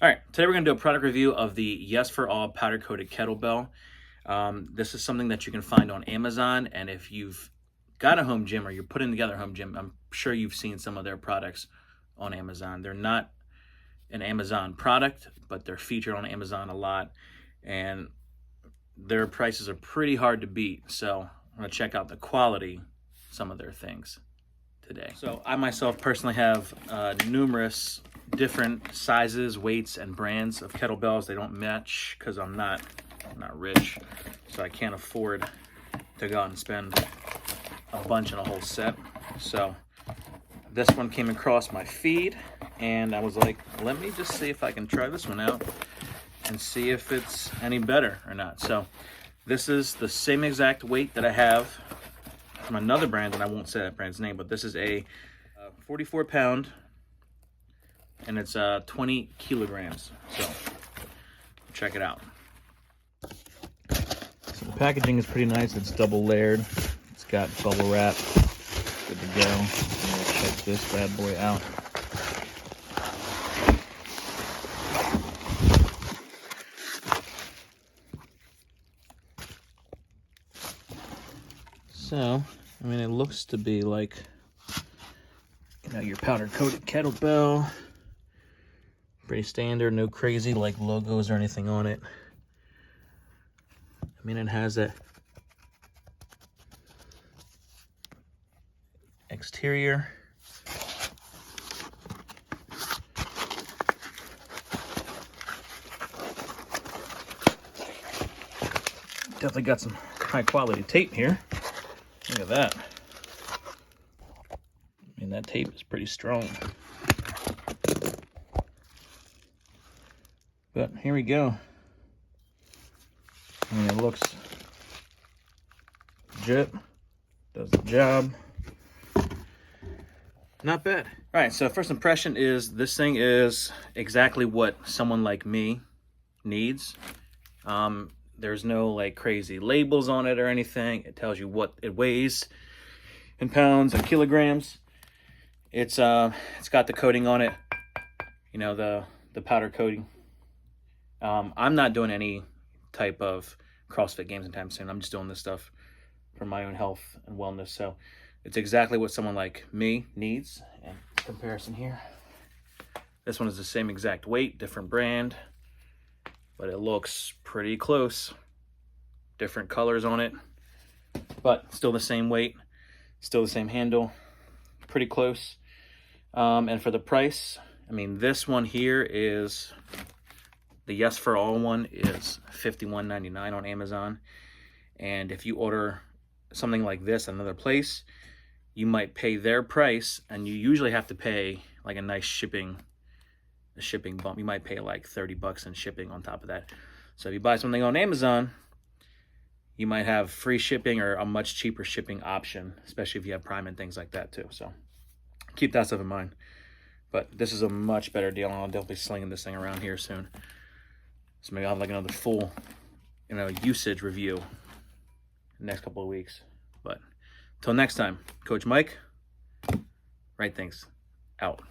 All right, today we're going to do a product review of the Yes4All powder coated kettlebell. This is something that you can find on Amazon, and if you've got a home gym or you're putting together a home gym, I'm sure you've seen some of their products on Amazon. They're not an Amazon product, but they're featured on Amazon a lot, and their prices are pretty hard to beat. So I'm going to check out the quality of some of their things today. So I myself personally have numerous different sizes, weights, and brands of kettlebells. They don't match because I'm not rich, so I can't afford to go out and spend a bunch on a whole set. So this one came across my feed, and I was like, let me just see if I can try this one out and see if it's any better or not. So this is the same exact weight that I have from another brand, and I won't say that brand's name, but this is a 44 pound, and it's 20 kilograms. So check it out. So the packaging is pretty nice. It's double layered. It's got bubble wrap. Good to go. We'll check this bad boy out. So, I mean, it looks to be like, you know, your powder coated kettlebell. Pretty standard, no crazy like logos or anything on it. I mean, it has a exterior. Definitely got some high quality tape here. Look at that. I mean, that tape is pretty strong. But here we go. I mean, it looks legit. Does the job. Not bad. All right, so first impression is this thing is exactly what someone like me needs. There's no like crazy labels on it or anything. It tells you what it weighs in pounds and kilograms. It's got the coating on it, you know, the powder coating. I'm not doing any type of CrossFit games anytime soon. I'm just doing this stuff for my own health and wellness. So it's exactly what someone like me needs. And comparison here. This one is the same exact weight, different brand, but it looks pretty close. Different colors on it, but still the same weight, still the same handle, pretty close. And for the price, I mean, this one here is, the Yes4All one is $51.99 on Amazon. And if you order something like this at another place, you might pay their price, and you usually have to pay like a nice shipping bump. You might pay like 30 bucks in shipping on top of that. So if you buy something on Amazon, you might have free shipping or a much cheaper shipping option, especially if you have Prime and things like that too. So keep that stuff in mind. But this is a much better deal, and I'll definitely be slinging this thing around here soon. So maybe I'll have like another full, you know, usage review in the next couple of weeks. But until next time, Coach Mike, Right Things, out.